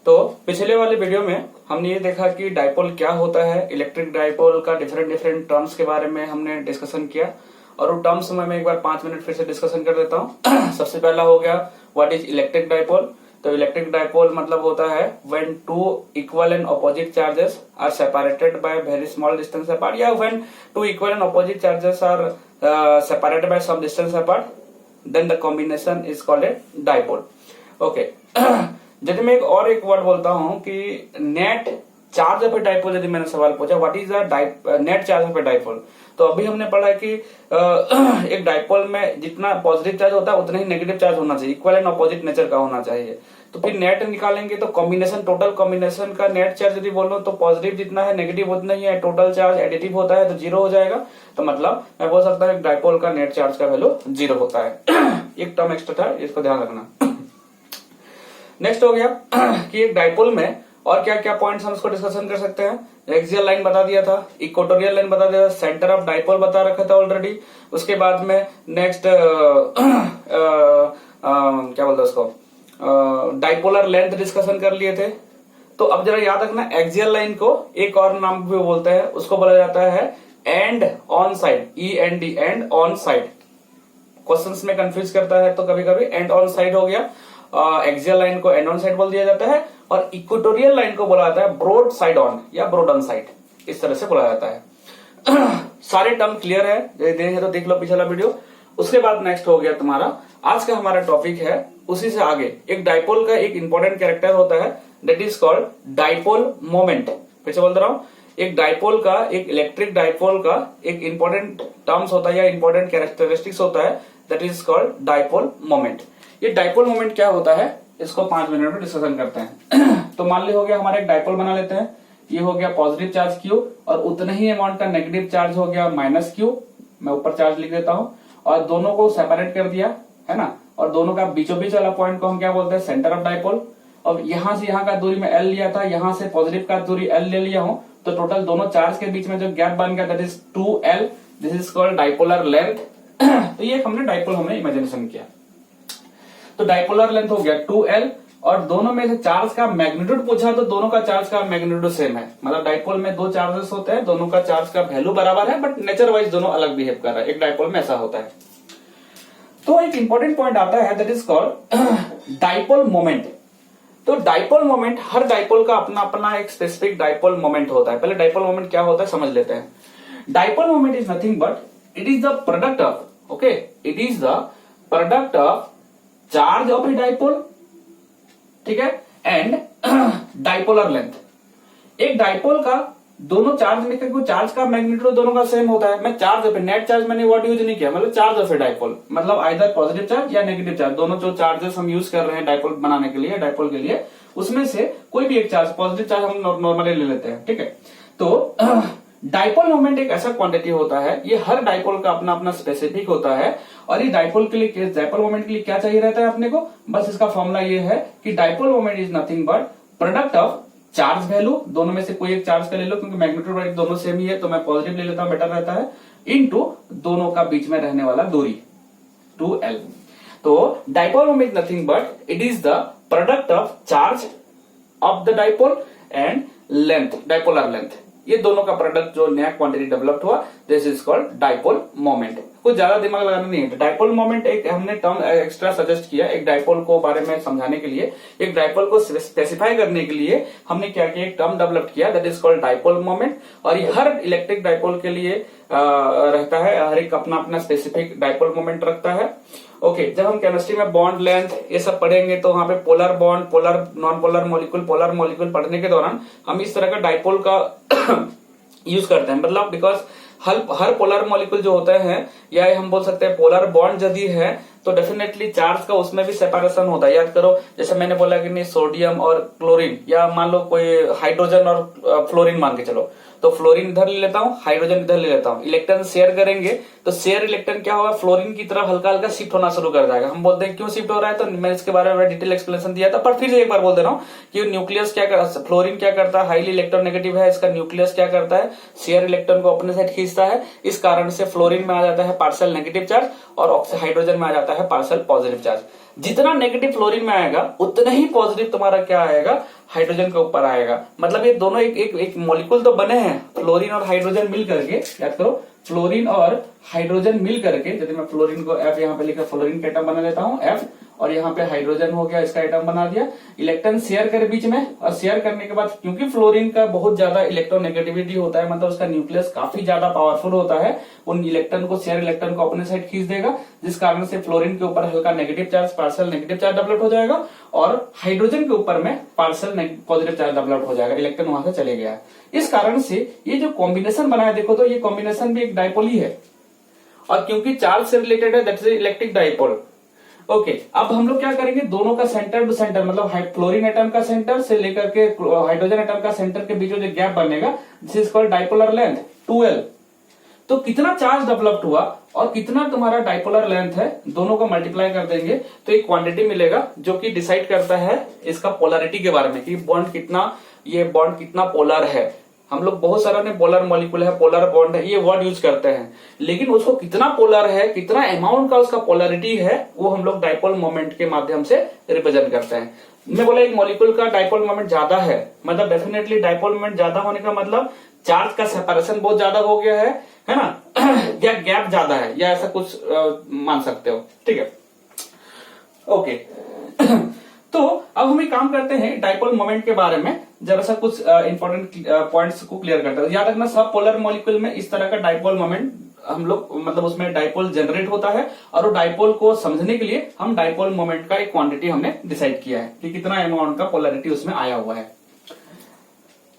तो पिछले वाले वीडियो में हमने ये देखा कि डाइपोल क्या होता है, इलेक्ट्रिक डाइपोल का डिफरेंट टर्म्स के बारे में हमने डिस्कशन किया। और वो टर्म्स में मैं एक बार 5 मिनट फिर से डिस्कशन कर देता हूँ। सबसे पहला हो गया व्हाट इज इलेक्ट्रिक डाइपोल। तो इलेक्ट्रिक डाइपोल मतलब होता है when two equal and opposite charges are separated by very small distance apart, या when two equal and opposite charges are separated by some distance apart, then the combination is called a dipole. Okay, यदि मैं एक word बोलता हूं कि net charge of a dipole, यदि मैंने सवाल पूछा what is the net charge of a dipole, तो अभी हमने पढ़ा कि एक डाइपोल में जितना पॉजिटिव चार्ज होता है उतना ही नेगेटिव चार्ज होना चाहिए, इक्वल एंड ऑपोजिट नेचर का होना चाहिए। तो फिर नेट निकालेंगे तो कॉम्बिनेशन, टोटल कॉम्बिनेशन का नेट चार्ज यदि बोलो तो पॉजिटिव जितना है नेगेटिव उतना ही है, टोटल चार्ज एडिटिव होता है तो 0 हो जाएगा। तो मतलब मैं बोल सकता हूँ डाइपोल का नेट चार्ज का वैल्यू 0 होता है। एक टर्म एक्स्ट्रा था, इसको ध्यान रखना। नेक्स्ट हो गया कि एक डाइपोल में और क्या क्या पॉइंट्स हम इसको डिस्कशन कर सकते हैं। एक्सियल लाइन बता दिया था, इक्वेटोरियल लाइन बता दिया था, सेंटर ऑफ डाइपोल बता रखा था ऑलरेडी। उसके बाद में नेक्स्ट क्या बोलते हैं उसको, डाइपोलर लेंथ डिस्कशन कर लिए थे। तो अब जरा याद रखना, एक्सियल लाइन को एक और नाम भी बोलते हैं, उसको बोला जाता है and on side, END, and on side. Questions में कंफ्यूज करता है तो कभी कभी एंड ऑन साइड हो गया। एक्सियल लाइन को एंड ऑन साइड बोल दिया जाता है, और इक्वेटोरियल लाइन को बोला जाता है ब्रॉड साइड ऑन या ब्रॉड ऑन साइड, इस तरह से बोला जाता है। सारे टर्म क्लियर है, देखें तो देख लो पिछला वीडियो। उसके बाद नेक्स्ट हो गया तुम्हारा आज का हमारा टॉपिक है, उसी से आगे एक डाइपोल का एक इंपॉर्टेंट कैरेक्टर होता है, that is called dipole moment. फिर से बोल रहा हूं, एक डाइपोल का, एक इलेक्ट्रिक डाइपोल का एक इंपॉर्टेंट टर्म्स होता है या इंपॉर्टेंट कैरेक्टरिस्टिक्स होता है, that is called dipole moment. ये डाइपोल मोमेंट क्या होता है, इसको 5 मिनट में डिस्कशन करते हैं। तो मान ली हो गया हमारा एक डाइपोल बना लेते हैं, ये हो गया पॉजिटिव चार्ज Q और उतना ही अमाउंट का नेगेटिव चार्ज हो गया -Q। मैं ऊपर चार्ज लिख देता हूं, और दोनों को सेपरेट कर दिया है ना, और दोनों का बीचों बीच वाला पॉइंट को हम क्या बोलते हैं, सेंटर ऑफ डाइपोल। और यहां से यहां का दूरी में L लिया था, यहां से पॉजिटिव का दूरी L ले लिया हूं, तो टोटल दोनों चार्ज के बीच में जो गैप बन गया that is 2L, this is called dipolar length. तो ये हमने डाइपोल हमने इमेजिनेशन किया। तो डाइपोलर लेंथ हो गया 2L, और दोनों में से चार्ज का मैग्नीट्यूड पूछा तो दोनों का चार्ज का मैग्नीट्यूड सेम है। मतलब डाइपोल में 2 चार्जेस होते हैं, दोनों का चार्ज का वैल्यू बराबर है, बट नेचर वाइज दोनों अलग बिहेव कर रहा है। एक डाइपोल में ऐसा होता है। तो एक इंपॉर्टेंट पॉइंट आता है, that is called dipole moment. तो डाइपोल मोमेंट, हर डाइपोल का अपना अपना एक स्पेसिफिक डाइपोल मोमेंट होता है। पहले डाइपोल मोमेंट क्या होता है समझ लेते हैं। Dipole moment is nothing but it is the product of, okay, it is the product of charge of a dipole, ठीक है, एंड डाइपोलर लेंथ। एक डाइपोल का दोनों चार्ज में चार्ज का मैग्नीट्यूड दोनों का सेम होता है। मैं चार्ज ऑफ, नेट चार्ज मैंने वर्ड यूज नहीं किया, मतलब चार्ज ऑफ ए डाइपोल, मतलब आइदर पॉजिटिव चार्ज या नेगेटिव चार्ज, दोनों जो चार्जेस हम यूज कर रहे हैं डाइपोल बनाने के लिए, डाइपोल के लिए, उसमें से कोई भी एक चार्ज, पॉजिटिव चार्ज हम नॉर्मली ले लेते हैं, ठीक है। तो डाइपोल मोमेंट एक ऐसा क्वांटिटी होता है, ये हर डाइपोल का अपना अपना स्पेसिफिक होता है। और ये डाइपोल के लिए, डाइपोल मोमेंट के लिए क्या चाहिए रहता है अपने को, बस इसका फॉर्मूला ये है कि dipole moment is nothing but product of charge value, दोनों में से कोई एक चार्ज का ले लो, क्योंकि मैग्नीट्यूड दोनों सेम ही है तो मैं पॉजिटिव ले लेता हूं, बेटर रहता है, इनटू दोनों का बीच में रहने वाला दूरी 2L। तो dipole moment is nothing but it is the product of charge of the dipole and length, dipolar length. ये दोनों का प्रोडक्ट जो नया क्वांटिटी डेवलप्ड हुआ, this is called dipole moment. कुछ ज्यादा दिमाग लगाना नहीं है। डाइपोल मोमेंट एक हमने टर्म एक्स्ट्रा सजेस्ट किया, एक डाइपोल को बारे में समझाने के लिए, एक डाइपोल को स्पेसिफाई करने के लिए हमने क्या किया, एक टर्म डेवलप किया, that is called dipole moment. और ये हर इलेक्ट्रिक डाइपोल के लिए रहता है, हर एक अपना अपना स्पेसिफिक डाइपोल मोमेंट रखता है। ओके, जब हम केमिस्ट्री में बॉन्ड लेंथ ये सब पढ़ेंगे तो वहां पे polar bond, polar non polar molecule पढ़ने के दौरान हम इस तरह का डाइपोल का यूज करते हैं। मतलब बिकॉज हर पोलर मॉलिक्यूल जो होते हैं, या हम बोल सकते हैं पोलर बॉन्ड यदि है तो डेफिनेटली चार्ज का उसमें भी सेपरेशन होता है। याद करो, जैसे मैंने बोला कि नहीं, सोडियम और क्लोरीन, या मान लो कोई हाइड्रोजन और फ्लोरीन मान के चलो, तो फ्लोरीन इधर ले लेता हूँ, हाइड्रोजन इधर ले लेता हूँ, इलेक्ट्रॉन शेयर करेंगे तो शेयर इलेक्ट्रॉन क्या होगा, फ्लोरीन की तरफ हल्का हल्का शिफ्ट होना शुरू कर जाएगा। हम बोलते हैं क्यों शिफ्ट हो रहा है, तो मैंने इसके बारे में डिटेल एक्सप्लेनेशन दिया था, पर फिर से एक बार बोल दे रहा हूँ कि न्यूक्लियस क्या करता है, फ्लोरीन क्या करता है, हाईली इलेक्ट्रोनेगेटिव है, इसका न्यूक्लियस क्या करता है, शेयर इलेक्ट्रॉन को अपने साइड खींचता है। इस कारण से फ्लोरीन में आ जाता है पार्शियल नेगेटिव चार्ज और हाइड्रोजन में आ जाता है पार्शियल पॉजिटिव चार्ज। जितना नेगेटिव फ्लोरीन में आएगा उतना ही पॉजिटिव तुम्हारा क्या आएगा, हाइड्रोजन के ऊपर आएगा। मतलब ये दोनों एक मॉलिक्यूल तो बने हैं, फ्लोरीन और हाइड्रोजन मिल करके, याद करो फ्लोरीन और हाइड्रोजन मिल करके, यदि मैं फ्लोरीन को F यहाँ पे लिखा, फ्लोरीन का एटम बना लेता हूँ F, और यहाँ पे हाइड्रोजन हो गया, इसका एटम बना दिया। इलेक्ट्रॉन शेयर करे बीच में, और शेयर करने के बाद क्योंकि फ्लोरीन का बहुत ज्यादा इलेक्ट्रोनेगेटिविटी होता है, मतलब उसका न्यूक्लियस काफी ज्यादा पावरफुल होता है, उन इलेक्ट्रॉन को, शेयर इलेक्ट्रॉन को अपने साइड खींच देगा, जिस कारण से फ्लोरीन के ऊपर हल्का negative charge, partial negative charge develop हो जाएगा, और हाइड्रोजन के ऊपर में पार्शियल पॉजिटिव चार्ज डेवलप हो जाएगा, इलेक्ट्रॉन वहां से चले गया। इस कारण से ये जो कॉम्बिनेशन बना है, देखो तो ये कॉम्बिनेशन भी एक डाइपोल ही है, और क्योंकि चार्ज से रिलेटेड है, that is electric dipole. Okay, अब हम लोग क्या करेंगे, दोनों का सेंटर टू सेंटर, मतलब फ्लोरीन एटम का सेंटर से लेकर के हाइड्रोजन एटम का सेंटर के बीच में जो गैप बनेगा, this is called dipolar length 2L। तो कितना चार्ज डेवलप्ड हुआ और कितना तुम्हारा डाइपोलर लेंथ है, दोनों को मल्टीप्लाई कर देंगे तो एक क्वांटिटी मिलेगा जो कि डिसाइड करता है इसका पोलरिटी के बारे में, कि बॉन्ड कितना, ये बॉन्ड कितना पोलर है। हम लोग बहुत सारा ने पोलर मॉलिक्यूल है, पोलर बॉन्ड है, ये वर्ड यूज करते हैं, लेकिन उसको कितना पोलर है, कितना अमाउंट का उसका पोलरिटी है, वो हम लोग डाइपोल मोमेंट के माध्यम से रिप्रेजेंट करते हैं। मैं बोला एक मॉलिक्यूल का डाइपोल मोमेंट ज्यादा है, मतलब डेफिनेटली डाइपोल मोमेंट ज्यादा होने का मतलब चार्ज का सेपरेशन बहुत ज्यादा हो गया है ना, या गैप ज्यादा है, या ऐसा कुछ मान सकते हो, ठीक है। ओके तो अब हम एक काम करते हैं, डाइपोल मोमेंट के बारे में जरा सा कुछ इंपॉर्टेंट पॉइंट्स को क्लियर करते हैं। याद रखना, सब पोलर मॉलिक्यूल में इस तरह का डाइपोल मोमेंट हम लोग, मतलब उसमें डाइपोल जनरेट होता है, और वो डाइपोल को समझने के लिए हम डाइपोल मोमेंट का एक क्वांटिटी हमने डिसाइड किया है कि कितना अमाउंट का पोलरिटी उसमें आया हुआ है।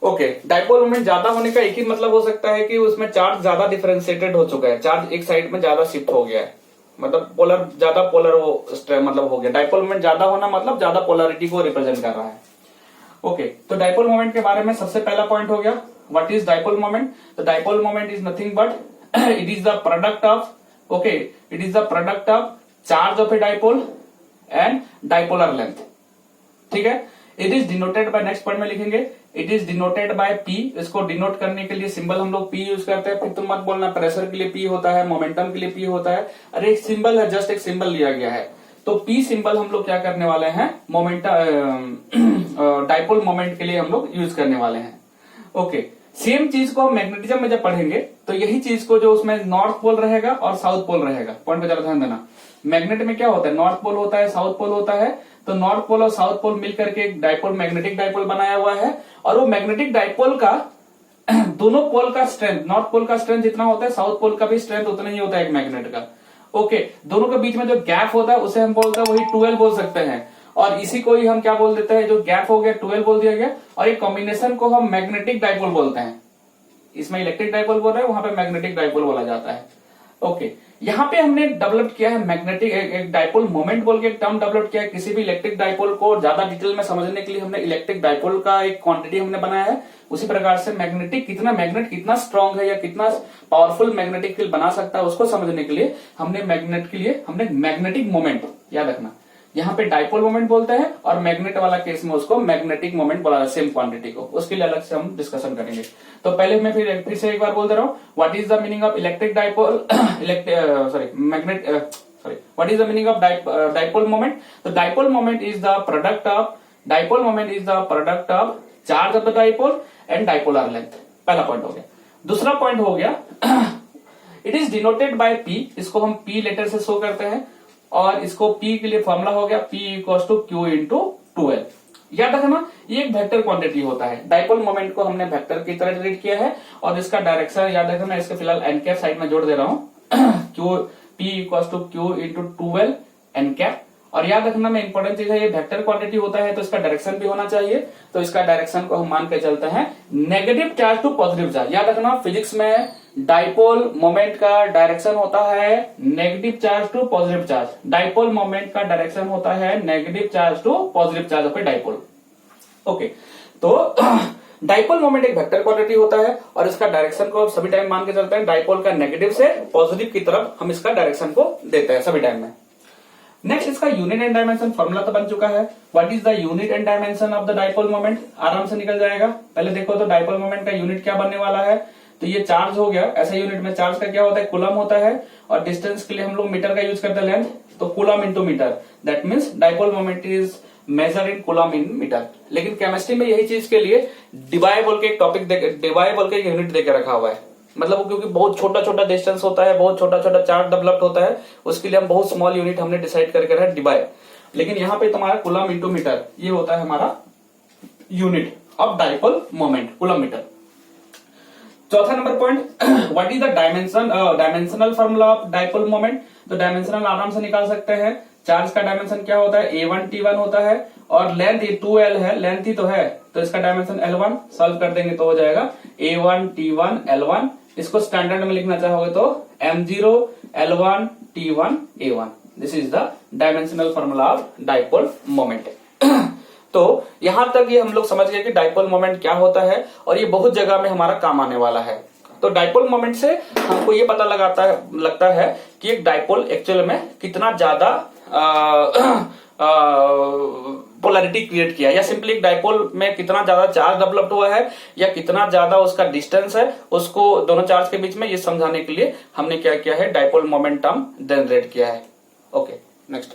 ओके, डाइपोल मोमेंट ज्यादा होने का एक ही मतलब हो सकता है कि उसमें चार्ज ज्यादा डिफरेंशिएटेड हो चुका है, चार्ज एक साइड में ज्यादा शिफ्ट हो गया है, मतलब पोलर ज्यादा पोलर वो मतलब हो गया। डाइपोल मोमेंट ज्यादा होना मतलब ज्यादा पोलरिटी को रिप्रेजेंट कर रहा है। ओके, तो डाइपोल मोमेंट के बारे में सबसे पहला पॉइंट हो गया, व्हाट इज डाइपोल मोमेंट। तो dipole moment is nothing but it is the product of, okay, it is the product of charge of a dipole and dipolar length, ठीक है। It is denoted bye, next point में लिखेंगे, it is denoted by P. इसको denote करने के लिए symbol हम लोग पी यूज करते हैं, फिर तुम मत बोलना प्रेशर के लिए पी होता है, मोमेंटम के लिए पी होता है, अरे एक सिंबल है, जस्ट एक सिंबल लिया गया है। तो पी सिंबल हम लोग क्या करने वाले हैं, डाइपोल मोमेंट के लिए हम लोग यूज करने वाले हैं। ओके, सेम चीज को हम मैग्नेटिज्म में जब पढ़ेंगे तो यही चीज को, जो उसमें नॉर्थ पोल रहेगा और साउथ पोल रहेगा, पॉइंट पे जरा ध्यान देना। मैग्नेट में क्या होता है, नॉर्थ पोल होता है, साउथ पोल होता है, तो नॉर्थ पोल और साउथ पोल मिलकर के एक डाइपोल, मैग्नेटिक डाइपोल बनाया हुआ है, और वो मैग्नेटिक डाइपोल का दोनों पोल का स्ट्रेंथ, नॉर्थ पोल का स्ट्रेंथ जितना होता है, साउथ पोल का भी स्ट्रेंथ उतना ही होता है एक मैग्नेट का। ओके, दोनों के बीच में जो गैप होता है उसे हम बोलते हैं, वही 2L बोल सकते हैं, और इसी को ही हम क्या बोल देते हैं, जो गैप हो गया 2L बोल दिया गया, और एक कॉम्बिनेशन को हम मैग्नेटिक डाइपोल बोलते हैं। इसमें इलेक्ट्रिक डाइपोल बोल रहे हैं, वहां पे मैग्नेटिक डाइपोल बोला जाता है। ओके, यहाँ पे हमने डेवलप किया है मैग्नेटिक, एक डाइपोल मोमेंट बोल के एक टर्म डेवलप किया है। किसी भी इलेक्ट्रिक डाइपोल को ज्यादा डिटेल में समझने के लिए हमने इलेक्ट्रिक डाइपोल का एक क्वांटिटी हमने बनाया है। उसी प्रकार से मैग्नेट कितना स्ट्रांग है या कितना पावरफुल मैग्नेटिक फील्ड बना सकता है, उसको समझने के लिए हमने मैग्नेटिक मोमेंट, याद रखना, यहाँ पे डाइपोल मोमेंट बोलते हैं, और मैग्नेट वाला केस में उसको मैग्नेटिक मोमेंट बोला, सेम क्वांटिटी को, उसके लिए अलग से हम डिस्कशन करेंगे। तो पहले मैं फिर से एक बार बोल दे रहा हूँ, what is the meaning of electric dipole, what is the meaning of dipole moment. तो dipole moment is the product of charge of the dipole and dipolar length. पहला पॉइंट हो गया। दूसरा पॉइंट हो गया, it is denoted by P, इसको हम P letter से शो करते हैं, और इसको P के लिए फॉर्मूला हो गया P equal to Q into 2L। याद रखना, ये एक वेक्टर क्वांटिटी होता है। डाइपोल मोमेंट को हमने वेक्टर की तरह ट्रीट किया है, और इसका डायरेक्शन याद रखना, मैं इसके फिलहाल एन कैप साइड में जोड़ दे रहा हूँ, P equal to Q into 2L n cap. और याद रखना में इंपॉर्टेंट चीज है, ये वेक्टर क्वांटिटी होता है तो इसका डायरेक्शन भी होना चाहिए, तो इसका डायरेक्शन को हम मान के चलते हैं negative charge to positive charge. याद रखना, फिजिक्स में डाइपोल मोमेंट का डायरेक्शन होता है negative charge to positive charge. Dipole moment का डायरेक्शन होता है negative charge to positive charge of a dipole. Okay, तो डाइपोल मोमेंट एक वेक्टर क्वांटिटी होता है, और इसका डायरेक्शन को सभी टाइम मान के चलते हैं, डाइपोल का नेगेटिव से पॉजिटिव की तरफ हम इसका डायरेक्शन को देते हैं सभी टाइम में। नेक्स्ट, इसका यूनिट एंड डायमेंशन फॉर्मूला तो बन चुका है। What is the unit and dimension of the dipole moment, आराम से निकल जाएगा। पहले देखो तो डाइपोल मोमेंट का यूनिट क्या बनने वाला है, तो ये चार्ज हो गया। ऐसा यूनिट में चार्ज का क्या होता है, कूलम होता है, और डिस्टेंस के लिए हम लोग मीटर का यूज करते हैं, लेंथ, तो coulomb into metre, that means dipole moment is measure in coulomb in metre. लेकिन केमिस्ट्री में यही चीज के लिए डिवाई बोल के एक टॉपिक डिवाई बोल के एक यूनिट देके रखा हुआ है। मतलब क्योंकि बहुत छोटा छोटा डिस्टेंस होता है, बहुत छोटा छोटा चार्ज डेवलप्ड होता है, उसके लिए हम बहुत स्मॉल यूनिट हमने डिसाइड करके रखा है डिवाई। लेकिन यहाँ पे तुम्हारा कूलम इंटू मीटर ये होता है हमारा unit of dipole moment, coulomb metre. चौथा number point, what is the dimensional formula of dipole moment. तो डायमेंशनल आराम से निकाल सकते हैं। चार्ज का डायमेंशन क्या होता है, A1 T1 होता है, और लेंथ 2L है, लेंथ ही तो है, तो इसका डायमेंशन L1, सॉल्व कर देंगे तो हो जाएगा A1 T1 L1। इसको स्टैंडर्ड में लिखना चाहोगे तो M0 L1 T1 A1। This is the dimensional formula of dipole moment. तो यहां तक ये हम लोग समझ गए कि डाइपोल मोमेंट क्या होता है, और ये बहुत जगह में हमारा काम आने वाला है। तो डाइपोल मोमेंट से हमको ये पता लगता है कि एक डाइपोल एक्चुअल में कितना ज्यादा पोलैरिटी क्रिएट किया, या सिंपली एक डाइपोल में कितना ज्यादा चार्ज डेवलप्ड हुआ है, या कितना ज्यादा उसका डिस्टेंस है, उसको दोनों चार्ज के बीच में ये समझाने के लिए हमने क्या किया है, डाइपोल मोमेंट टर्म जनरेट किया है। Okay, next.